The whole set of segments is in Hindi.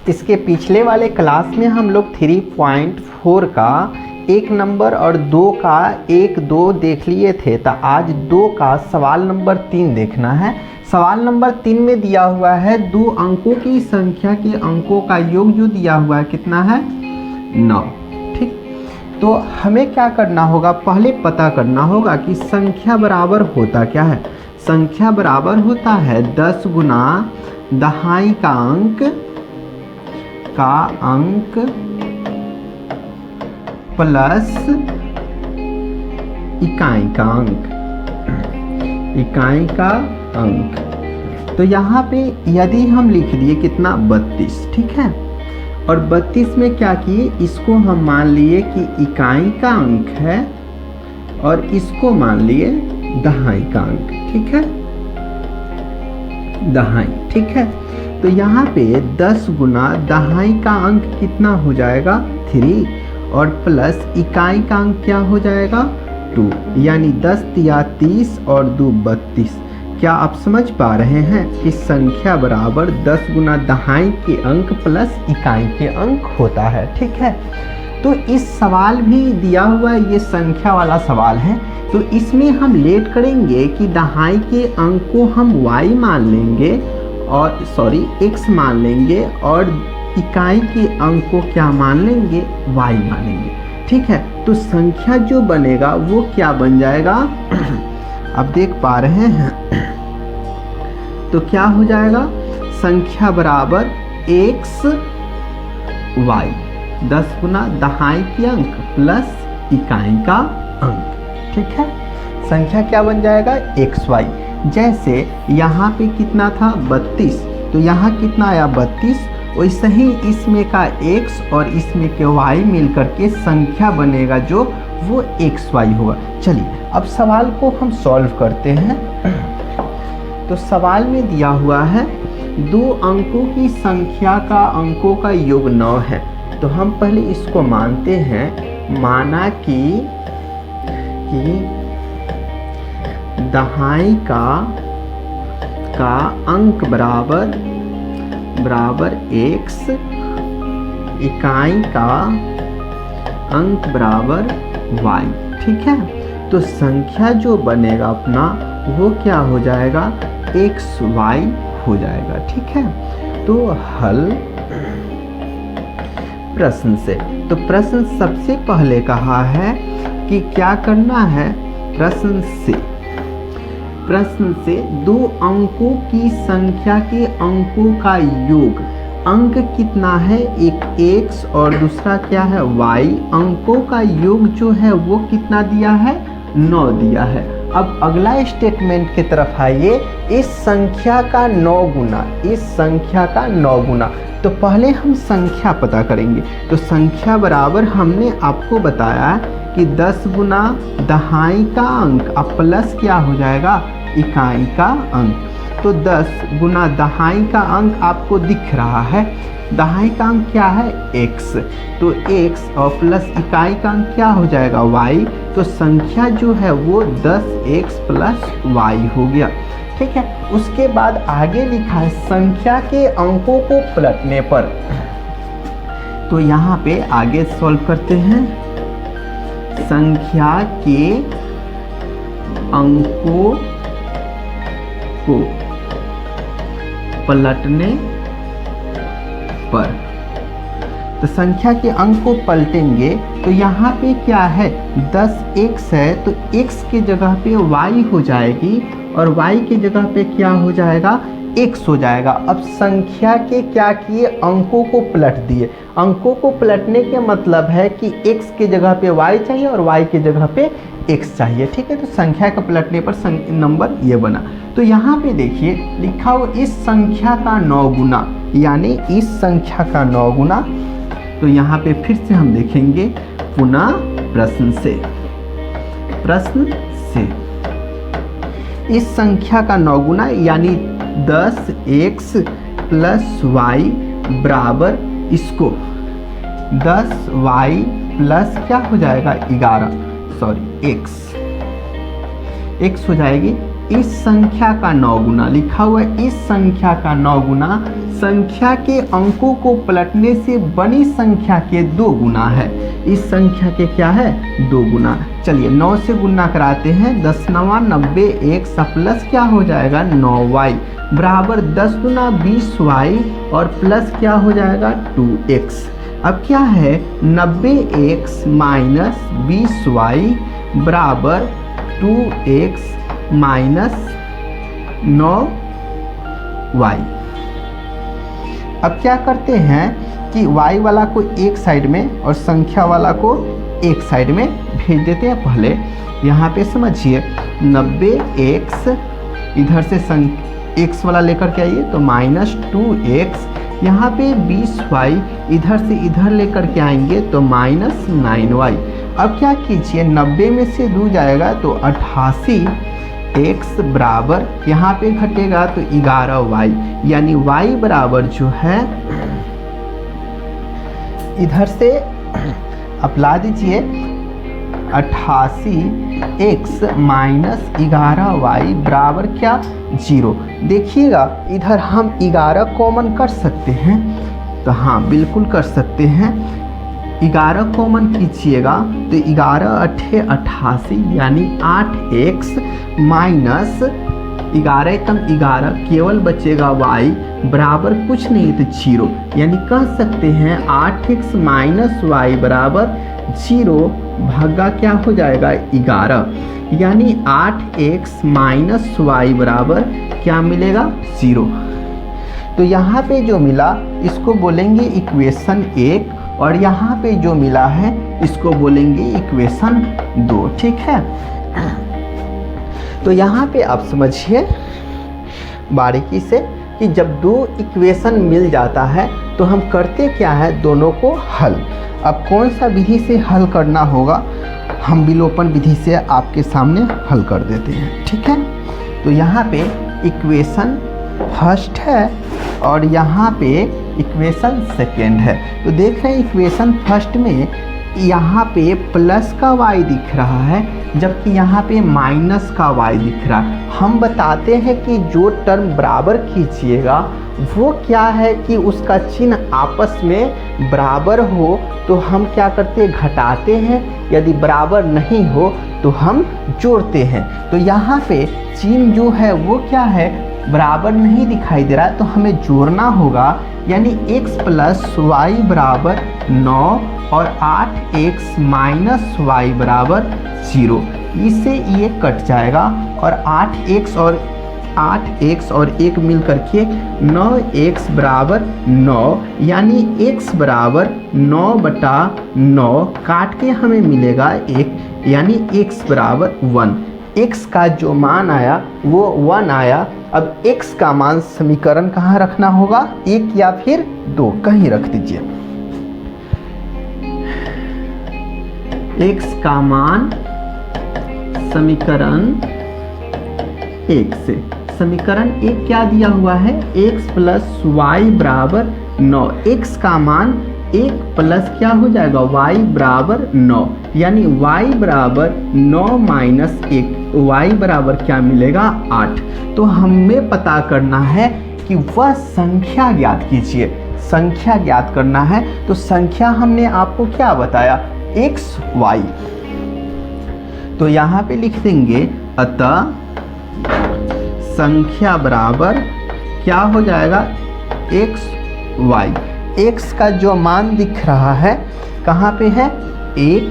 इसके पिछले वाले क्लास में हम लोग 3.4 का 1 नंबर और 2 का 1, 2 देख लिए थे। तो आज 2 का सवाल नंबर 3 देखना है। सवाल नंबर 3 में दिया हुआ है 2 अंकों की संख्या के अंकों का योग जो दिया हुआ है कितना है 9। ठीक, तो हमें क्या करना होगा, पहले पता करना होगा कि संख्या बराबर होता क्या है। संख्या बराबर होता है 10 गुना दहाई का अंक प्लस इकाई का अंक, इकाई का अंक। तो यहाँ पे यदि हम लिख दिए कितना 32, ठीक है, और 32 में क्या किए, इसको हम मान लिए कि इकाई का अंक है और इसको मान लिए दहाई का अंक, ठीक है, दहाई, ठीक है। तो यहाँ पे 10 गुना दहाई का अंक कितना हो जाएगा 3 और प्लस इकाई का अंक क्या हो जाएगा 2, यानी 10 या 30 और 2 32। क्या आप समझ पा रहे हैं कि संख्या बराबर 10 गुना दहाई के अंक प्लस इकाई के अंक होता है, ठीक है। तो इस सवाल भी दिया हुआ ये संख्या वाला सवाल है, तो इसमें हम लेट करेंगे कि दहाई के अंक को हम y मान लेंगे और x मान लेंगे और इकाई के अंक को क्या मान लेंगे y मानेंगे, ठीक है। तो संख्या जो बनेगा वो क्या बन जाएगा अब देख पा रहे हैं, तो क्या हो जाएगा संख्या बराबर x y, 10 गुना दहाई के अंक प्लस इकाई का अंक, ठीक है। संख्या क्या बन जाएगा xy। जैसे यहाँ पे कितना था 32, तो यहाँ कितना आया 32, वैसे ही इसमें का x और इसमें के y मिल करके संख्या बनेगा जो वो xy होगा। चलिए अब सवाल को हम सॉल्व करते हैं। तो सवाल में दिया हुआ है 2 अंकों की संख्या का अंकों का योग 9 है। तो हम पहले इसको मानते हैं, माना कि दहाई का अंक बराबर x, इकाई का अंक बराबर y, ठीक है। तो संख्या जो बनेगा अपना वो क्या हो जाएगा xy हो जाएगा, ठीक है। तो हल प्रश्न से, तो प्रश्न सबसे पहले कहा है कि क्या करना है, प्रश्न से 2 अंकों की संख्या के अंकों का योग, अंक कितना है, एक x और दूसरा क्या है y, अंकों का योग जो है वो कितना दिया है 9 दिया है। अब अगला स्टेटमेंट की तरफ आइए, इस संख्या का 9 गुना, इस संख्या का 9 गुना। तो पहले हम संख्या पता करेंगे। तो संख्या बराबर हमने आपको बताया कि 10 गुना दहाई का अंक अब प्लस क्या हो जाएगा इकाई का अंक। तो 10 गुना दहाई का अंक आपको दिख रहा है, दहाई का अंक क्या है x, तो x और प्लस इकाई का अंक क्या हो जाएगा y। तो संख्या जो है वो 10x प्लस y हो गया, ठीक है। उसके बाद आगे लिखा है संख्या के अंकों को पलटने पर। तो यहाँ पे आगे सॉल्व करते हैं, संख्या के अंकों को पलटने पर। तो संख्या के अंक को पलटेंगे तो यहाँ पे क्या है 10x है, तो x के जगह पे y हो जाएगी और y के जगह पे क्या हो जाएगा x हो जाएगा। अब संख्या के क्या किए अंकों को पलट दिए। अंकों को पलटने के मतलब है कि x के जगह पे y चाहिए और y के जगह पे x चाहिए, ठीक है। तो संख्या का पलटने पर नंबर ये बना। तो यहाँ पे देखिए लिखा हो इस संख्या का 9 गुना, यानी इस संख्या का 9 गुना। तो यहाँ पे फिर से हम देखेंगे पुनः प्रश्न से इस संख्या का 9 गुना यानी 10x प्लस y बराबर इसको 10y प्लस क्या हो जाएगा 11, x हो जाएगी। इस संख्या का 9 गुना लिखा हुआ है, इस संख्या का 9 गुना संख्या के अंकों को पलटने से बनी संख्या के 2 गुना है। इस संख्या के क्या है 2 गुना। चलिए 9 से गुना कराते हैं। 10 9 90 x प्लस क्या हो जाएगा 9y बराबर 10 गुना 20y और प्लस क्या हो जाएगा 2x। अब क्या है 90x माइनस 20y बराबर 2x माइनस 9y। अब क्या करते हैं कि y वाला को एक साइड में और संख्या वाला को एक साइड में भेज देते हैं। पहले यहाँ पे समझिए 90x इधर से x वाला लेकर के आइए तो माइनस 2x, यहाँ पे 20y इधर से इधर लेकर के आएंगे तो माइनस 9y। अब क्या कीजिए 90 में से 2 जाएगा तो 88x बराबर यहाँ पे घटेगा तो 11y, यानी y बराबर जो है इधर से आप ला दीजिए 88x माइनस 11y बराबर क्या 0। देखिएगा इधर हम 11 कॉमन कर सकते हैं तो हाँ बिल्कुल कर सकते हैं। 11 कॉमन कीजिएगा तो 11 8 88 यानी 8x माइनस 11 कम 11 केवल बचेगा y बराबर कुछ नहीं तो 0, यानी कह सकते हैं 8x माइनस y बराबर 0 भागा क्या हो जाएगा 11, यानी 8x माइनस y बराबर क्या मिलेगा 0। तो यहाँ पे जो मिला इसको बोलेंगे इक्वेशन 1 और यहाँ पे जो मिला है इसको बोलेंगे इक्वेशन 2। ठीक है, तो यहाँ पे आप समझिए बारीकी से कि जब 2 इक्वेशन मिल जाता है तो हम करते क्या है दोनों को हल। अब कौन सा विधि से हल करना होगा हम विलोपन विधि से आपके सामने हल कर देते हैं। ठीक है, तो यहाँ पे इक्वेशन फर्स्ट है और यहाँ पे इक्वेशन सेकेंड है। तो देख रहे हैं इक्वेशन फर्स्ट में यहाँ पे प्लस का y दिख रहा है जबकि यहाँ पे माइनस का y दिख रहा है। हम बताते हैं कि जो टर्म बराबर कीजिएगा वो क्या है कि उसका चिन्ह आपस में बराबर हो तो हम क्या करते हैं घटाते हैं, यदि बराबर नहीं हो तो हम जोड़ते हैं। तो यहाँ पे चिन्ह जो है वो क्या है बराबर नहीं दिखाई दे रहा है तो हमें जोड़ना होगा, यानी x प्लस वाई बराबर 9 और 8x माइनस वाई बराबर 0। इससे ये कट जाएगा और 8x और 1 मिल करके 9x बराबर 9, यानी x बराबर 9/9 काट के हमें मिलेगा 1, यानी x बराबर 1। x का जो मान आया वो 1 आया। अब x का मान समीकरण कहाँ रखना होगा, 1 या फिर 2 कहीं रख दीजिए। x का मान समीकरण 1 से, समीकरण 1 क्या दिया हुआ है x प्लस वाई बराबर 9, x का मान 1 प्लस क्या हो जाएगा y बराबर 9, यानी y बराबर 9 माइनस 1, y बराबर क्या मिलेगा 8। तो हमें पता करना है कि वह संख्या ज्ञात कीजिए, संख्या ज्ञात करना है। तो संख्या हमने आपको क्या बताया x y, तो यहाँ पे लिख देंगे अतः संख्या बराबर क्या हो जाएगा x y। x का जो मान दिख रहा है कहाँ पे है 1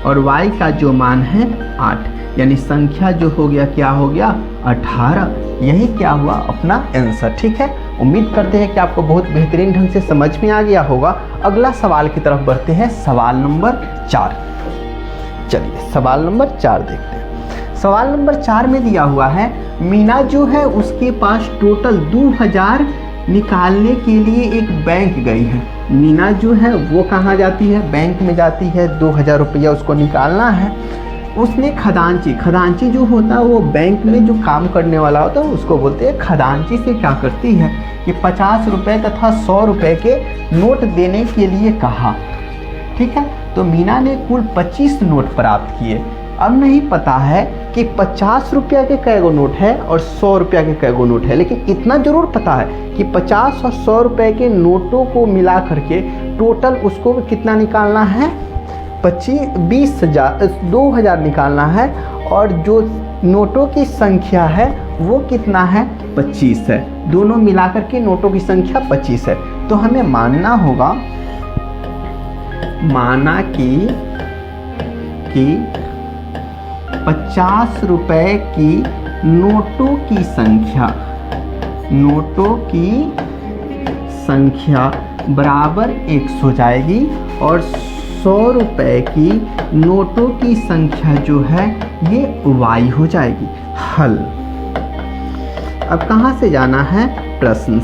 और y का जो मान है 8, यानी संख्या जो हो गया क्या हो गया 18। यही क्या हुआ अपना आंसर। ठीक है, उम्मीद करते हैं कि आपको बहुत बेहतरीन ढंग से समझ में आ गया होगा। अगला सवाल की तरफ बढ़ते हैं, सवाल नंबर 4। चलिए सवाल नंबर 4 देखते हैं। सवाल नंबर 4 में दिया हुआ है मीना जो है उसके पास टोटल 2000 निकालने के लिए एक बैंक गई है। मीना जो है वो कहाँ जाती है, बैंक में जाती है, 2000 रुपया उसको निकालना है। उसने खजांची जो होता है वो बैंक में जो काम करने वाला होता है उसको बोलते हैं खजांची से क्या करती है कि 50 रुपये तथा 100 रुपये के नोट देने के लिए कहा। ठीक है, तो मीना ने कुल 25 नोट प्राप्त किए। अब नहीं पता है कि 50 रुपया के कै गो नोट है और 100 रुपया के कै गो नोट है, लेकिन इतना ज़रूर पता है कि 50 और 100 रुपये के नोटों को मिला करके टोटल उसको कितना निकालना है, 20,000 निकालना है, और जो नोटों की संख्या है वो कितना है, 25 है। दोनों मिलाकर के नोटों की संख्या 25 है। तो हमें मानना होगा, माना कि 50 रुपए की नोटों की संख्या बराबर 100 हो जाएगी, और 100 रुपए की नोटों की संख्या जो है ये y हो जाएगी। हल। अब कहाँ से जाना है, प्रश्न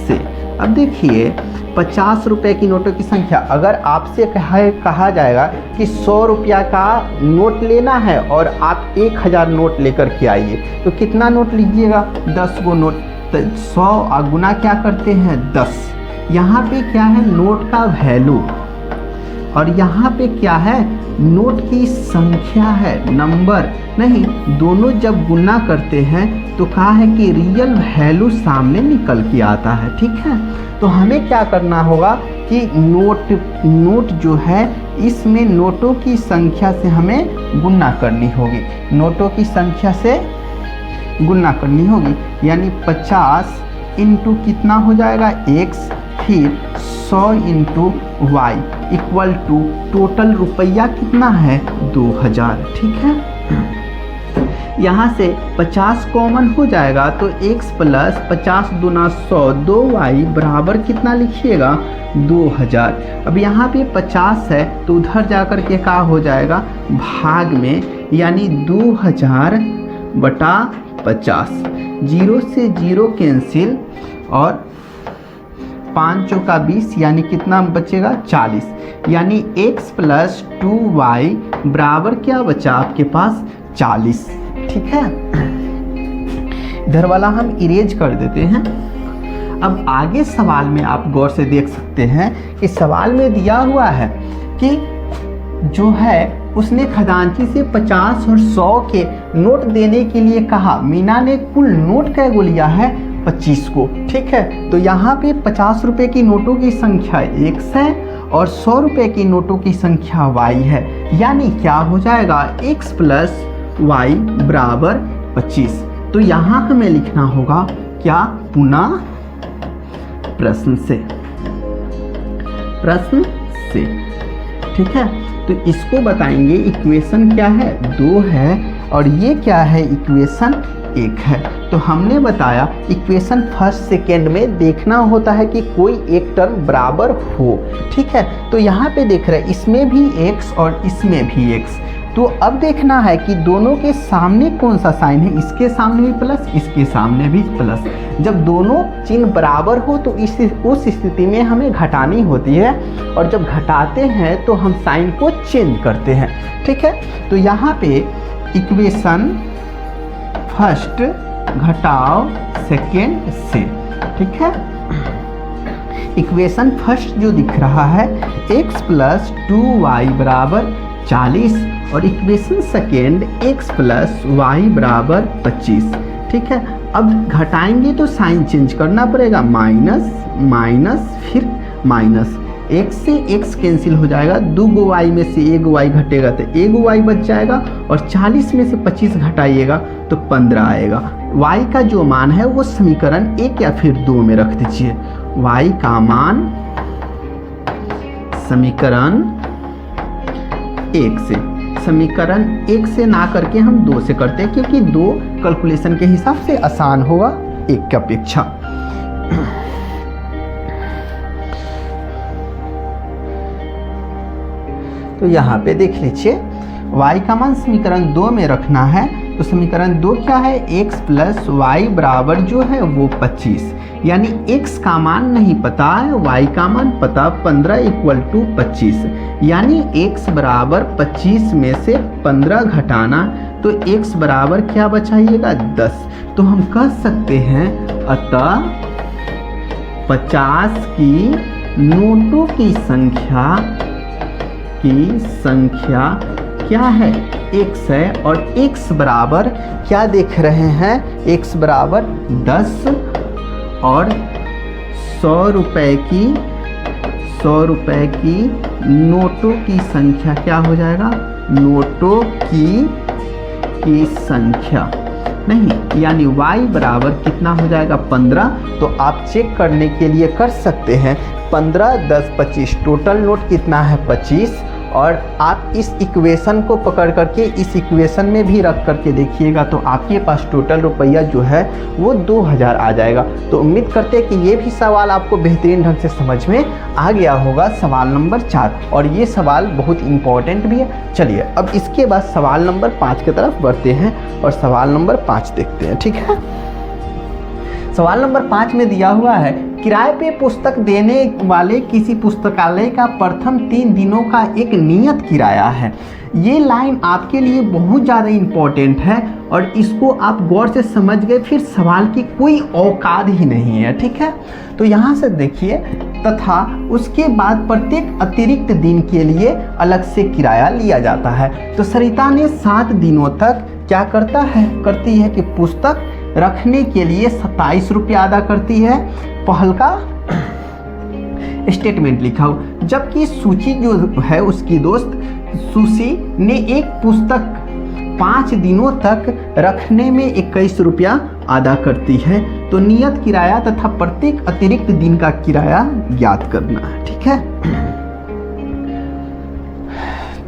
से। अब देखिए 50 रुपए की नोटों की संख्या, अगर आपसे कहा जाएगा कि 100 रुपया का नोट लेना है और आप 1000 नोट लेकर के आइए, तो कितना नोट लीजिएगा, 10 गो नोट। तो 100 गुना क्या करते हैं, 10। यहाँ पे क्या है, नोट का वैल्यू, और यहाँ पे क्या है, नोट की संख्या है, नंबर नहीं। दोनों जब गुना करते हैं तो कहा है कि रियल वैल्यू सामने निकल के आता है। ठीक है, तो हमें क्या करना होगा कि नोट जो है इसमें नोटों की संख्या से हमें गुना करनी होगी, नोटों की संख्या से गुना करनी होगी। यानी 50 इंटू कितना हो जाएगा, x, फिर 100 into y equal to total रुपया कितना है, 2000। ठीक है, यहाँ से 50 कॉमन हो जाएगा तो x प्लस 50 दूना 100, 2y बराबर कितना लिखिएगा, 2000। अब यहाँ पे 50 है तो उधर जाकर के क्या हो जाएगा, भाग में, यानी 2000 बटा 50, 0 से 0 कैंसिल, और 5 चौका 20, यानी कितना बचेगा, 40। यानी x प्लस 2y बराबर क्या बचा आपके पास, 40। ठीक है, इधर वाला हम इरेज कर देते हैं। अब आगे सवाल में आप गौर से देख सकते हैं कि सवाल में दिया हुआ है कि जो है उसने खजांची से 50 और 100 के नोट देने के लिए कहा। मीना ने कुल नोट कै गो लिया है, 25 को। ठीक है, तो यहाँ पे 50 रुपए की नोटों की संख्या x है और 100 रुपए की नोटों की संख्या y है। यानी क्या हो जाएगा, x प्लस y बराबर 25। तो यहाँ हमें लिखना होगा क्या, पुनः प्रश्न से। ठीक है, तो इसको बताएंगे इक्वेशन क्या है, 2 है, और ये क्या है, इक्वेशन 1 है। तो हमने बताया इक्वेशन फर्स्ट सेकेंड में देखना होता है कि कोई एक टर्म बराबर हो। ठीक है, तो यहाँ पे देख रहे हैं इसमें भी x और इसमें भी x। तो अब देखना है कि दोनों के सामने कौन सा साइन है, इसके सामने भी प्लस, इसके सामने भी प्लस। जब दोनों चिन्ह बराबर हो तो उस स्थिति में हमें घटानी होती है, और जब घटाते हैं तो हम साइन को चेंज करते हैं। ठीक है, तो यहाँ पे इक्वेशन फर्स्ट घटाओ सेकेंड से। ठीक है, इक्वेशन फर्स्ट जो दिख रहा है x प्लस 2y बराबर 40, और equation second x plus y बराबर 25। ठीक है, अब घटाएंगे तो साइन चेंज करना पड़ेगा, माइनस माइनस फिर माइनस, x से x कैंसिल हो जाएगा, 2 गो y में से 1 y घटेगा तो 1 y बच जाएगा, और 40 में से 25 घटाइएगा तो 15 आएगा। y का जो मान है वो समीकरण 1 या फिर 2 में रख दीजिए। y का मान समीकरण 1 से, समीकरण 1 से ना करके हम 2 से करते हैं, क्योंकि 2 कैलकुलेशन के हिसाब से आसान होगा 1 की अपेक्षा। तो यहाँ पे देख लीजिए y का मान समीकरण 2 में रखना है, तो समीकरण 2 क्या है, x प्लस y बराबर जो है वो 25। यानी x का मान नहीं पता है, y का मान पता, 15 इक्वल टू 25। यानी x बराबर 25 में से 15 घटाना, तो x बराबर क्या बचाइएगा, 10। तो हम कह सकते हैं अतः 50 की नोटों की संख्या क्या है, x है, और x बराबर क्या देख रहे हैं, x बराबर 10 और 100 रुपए की नोटों की संख्या क्या हो जाएगा, नोटों की संख्या नहीं, यानी y बराबर कितना हो जाएगा 15। तो आप चेक करने के लिए कर सकते हैं 15, 10, 25, टोटल नोट कितना है 25। और आप इस इक्वेशन को पकड़ करके इस इक्वेशन में भी रख करके देखिएगा तो आपके पास टोटल रुपया जो है वो 2000 आ जाएगा। तो उम्मीद करते हैं कि ये भी सवाल आपको बेहतरीन ढंग से समझ में आ गया होगा, सवाल नंबर 4। और ये सवाल बहुत इम्पॉर्टेंट भी है। चलिए अब इसके बाद सवाल नंबर 5 की तरफ बढ़ते हैं और सवाल नंबर 5 देखते हैं, ठीक है। सवाल नंबर 5 में दिया हुआ है, किराए पे पुस्तक देने वाले किसी पुस्तकालय का प्रथम 3 दिनों का एक नियत किराया है। ये लाइन आपके लिए बहुत ज़्यादा इम्पोर्टेंट है और इसको आप गौर से समझ गए फिर सवाल की कोई औकात ही नहीं है, ठीक है। तो यहाँ से देखिए, तथा उसके बाद प्रत्येक अतिरिक्त दिन के लिए अलग से किराया लिया जाता है। तो सरिता ने 7 दिनों तक क्या करती है कि पुस्तक रखने के लिए 27 रुपया अदा करती है, पहल का स्टेटमेंट लिखा हो। जबकि सूची जो है उसकी दोस्त सुशी ने एक पुस्तक 5 दिनों तक रखने में 21 रुपया अदा करती है। तो नियत किराया तथा प्रत्येक अतिरिक्त दिन का किराया ज्ञात करना है, ठीक है।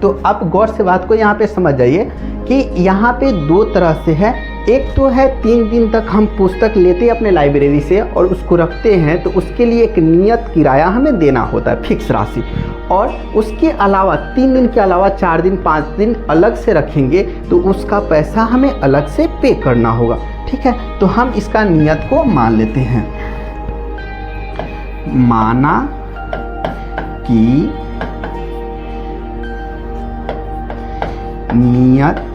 तो आप गौर से बात को यहाँ पे समझ जाइए कि यहाँ पे 2 तरह से है। एक तो है 3 दिन तक हम पुस्तक लेते हैं अपने लाइब्रेरी से और उसको रखते हैं, तो उसके लिए एक नियत किराया हमें देना होता है, फिक्स राशि। और उसके अलावा 3 दिन के अलावा 4 दिन 5 दिन अलग से रखेंगे तो उसका पैसा हमें अलग से पे करना होगा, ठीक है। तो हम इसका नियत को मान लेते हैं। माना कि नियत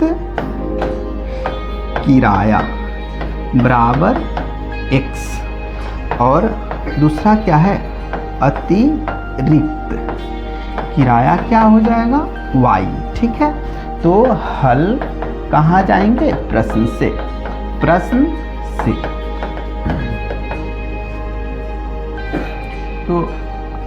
किराया बराबर x और दूसरा क्या है, अतिरिक्त किराया क्या हो जाएगा y, ठीक है। तो हल कहाँ जाएंगे, प्रश्न से। तो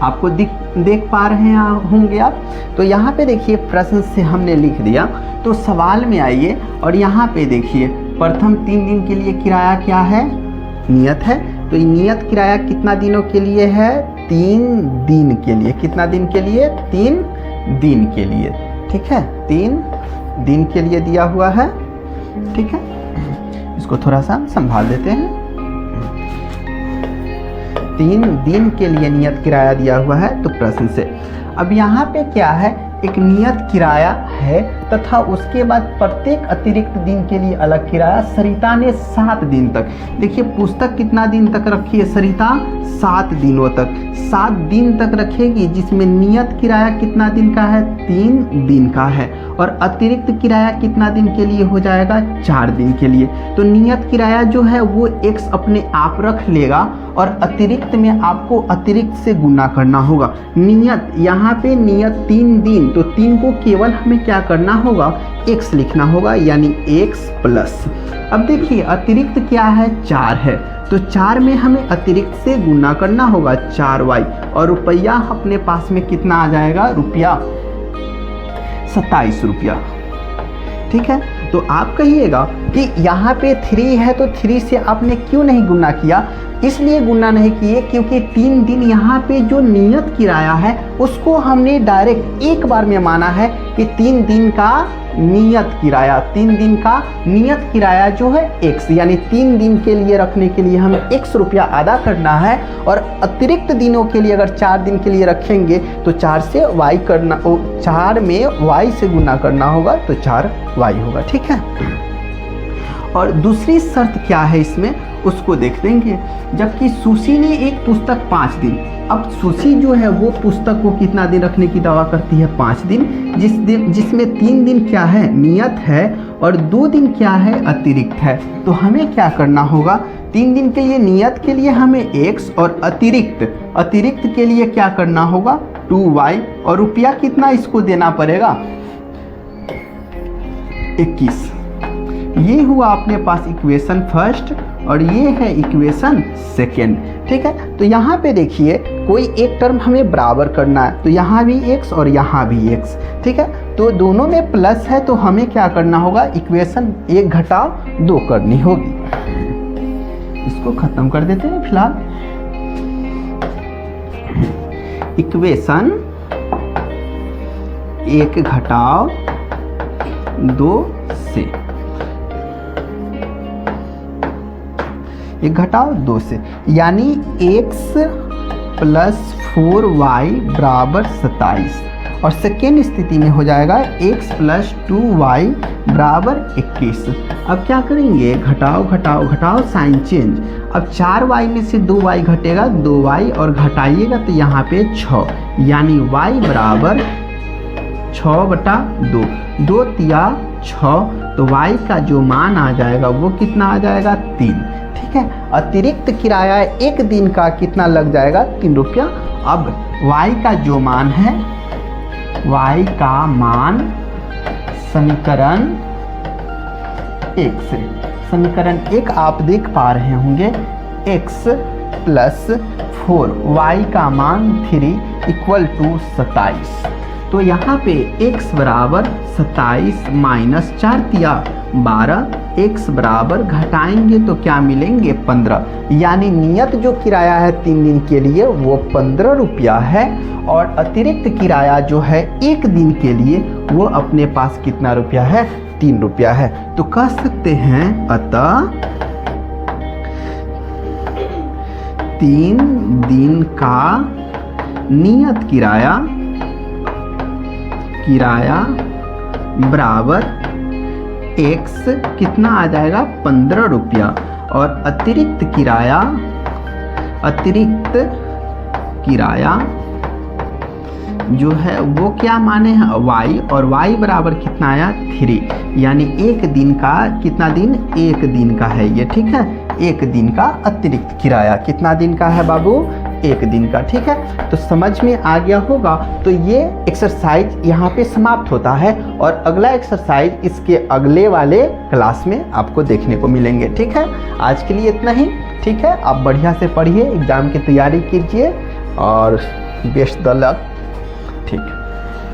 आपको देख पा रहे हैं होंगे आप। तो यहाँ पे देखिए प्रश्न से हमने लिख दिया। तो सवाल में आइए और यहाँ पे देखिए प्रथम 3 दिन के लिए किराया क्या है, नियत है। तो ये नियत किराया कितना दिनों के लिए है, 3 दिन के लिए। कितना दिन के लिए, 3 दिन के लिए, ठीक है। 3 दिन के लिए दिया हुआ है, ठीक है। इसको थोड़ा सा संभाल देते हैं। 3 दिन के लिए नियत किराया दिया हुआ है। तो प्रश्न से अब यहाँ पे क्या है, एक नियत किराया है तथा उसके बाद प्रत्येक अतिरिक्त दिन के लिए अलग किराया। सरिता ने 7 दिन तक, देखिए पुस्तक कितना दिन तक रखी है सरिता, 7 दिनों तक। 7 दिन तक रखेगी जिसमें नियत किराया कितना दिन का है, 3 दिन का है। और अतिरिक्त किराया कितना दिन के लिए हो जाएगा, 4 दिन के लिए। तो नियत किराया जो है वो x अपने आप रख लेगा और अतिरिक्त में आपको अतिरिक्त से गुना करना होगा। नियत यहाँ पे नियत 3 दिन, तो 3 को केवल हमें क्या करना होगा, x लिखना होगा, यानी x प्लस। अब देखिए अतिरिक्त क्या है, 4 है। तो 4 में हमें अतिरिक्त से गुना करना होगा, 4y। और रुपया अपने पास में कितना आ जाएगा, रुपया 27 रुपया, ठीक है। तो आप कहिएगा कि यहाँ पे 3 है तो 3 से आपने क्यों नहीं गुना किया। इसलिए गुना नहीं किए क्योंकि 3 दिन यहाँ पे जो नियत किराया है उसको हमने डायरेक्ट एक बार में माना है कि 3 दिन का नियत किराया, 3 दिन का नियत किराया जो है x, यानी 3 दिन के लिए रखने के लिए हमें x रुपया अदा करना है। और अतिरिक्त दिनों के लिए अगर 4 दिन के लिए रखेंगे तो 4 से y करना, 4 में y से गुना करना होगा, तो 4y होगा, ठीक है। और दूसरी शर्त क्या है इसमें, उसको देख देंगे। जबकि सुशी ने एक पुस्तक 5 दिन, अब सुशी जो है वो पुस्तक को कितना दिन रखने की दावा करती है, 5 दिन, जिसमें 3 दिन क्या है, नियत है, और 2 दिन क्या है, अतिरिक्त है। तो हमें क्या करना होगा, 3 दिन के लिए नियत के लिए हमें x और अतिरिक्त के लिए क्या करना होगा, 2y। और रुपया कितना इसको देना पड़ेगा, 21। ये हुआ अपने पास इक्वेशन फर्स्ट और ये है इक्वेशन सेकेंड। ठीक है, तो यहाँ पे देखिए कोई एक टर्म हमें बराबर करना है, तो यहाँ भी x और यहाँ भी x। ठीक है, तो दोनों में प्लस है तो हमें क्या करना होगा, इक्वेशन 1 घटाव 2 करनी होगी। इसको खत्म कर देते हैं फिलहाल। इक्वेशन 1 घटाव 2 से 1 घटाव 2 से, यानी x प्लस 4y बराबर 27, और सेकेंड स्थिति में हो जाएगा x प्लस 2y बराबर 21। अब क्या करेंगे, घटाओ घटाओ घटाओ, साइन चेंज। अब 4y में से 2y घटेगा, 2y और घटाइएगा तो यहाँ पे 6, यानी y बराबर 6/2, 2 तिया 6, तो y का जो मान आ जाएगा वो कितना आ जाएगा, 3। ठीक है, अतिरिक्त किराया एक दिन का कितना लग जाएगा, 3 रुपया। अब y का जो मान है, y का मान समीकरण 1 से, समीकरण 1 आप देख पा रहे होंगे, x प्लस 4 y का मान 3 इक्वल टू 27। तो यहाँ पे x बराबर 27 माइनस 4 तिया 12, x बराबर घटाएंगे तो क्या मिलेंगे, 15, यानी नियत जो किराया है 3 दिन के लिए वो 15 रुपया है, और अतिरिक्त किराया जो है 1 दिन के लिए वो अपने पास कितना रुपया है, 3 रुपया है। तो कह सकते हैं अतः 3 दिन का नियत किराया बराबर x कितना आ जाएगा, 15 रुपया, और अतिरिक्त किराया जो है वो क्या माने हैं, y, और y बराबर कितना आया, 3, यानी 1 दिन का, कितना दिन, 1 दिन का है ये। ठीक है, 1 दिन का अतिरिक्त किराया, कितना दिन का है बाबू, 1 दिन का। ठीक है, तो समझ में आ गया होगा। तो ये एक्सरसाइज यहाँ पे समाप्त होता है, और अगला एक्सरसाइज इसके अगले वाले क्लास में आपको देखने को मिलेंगे। ठीक है, आज के लिए इतना ही। ठीक है, आप बढ़िया से पढ़िए, एग्ज़ाम की तैयारी कीजिए, और बेस्ट द लक। ठीक।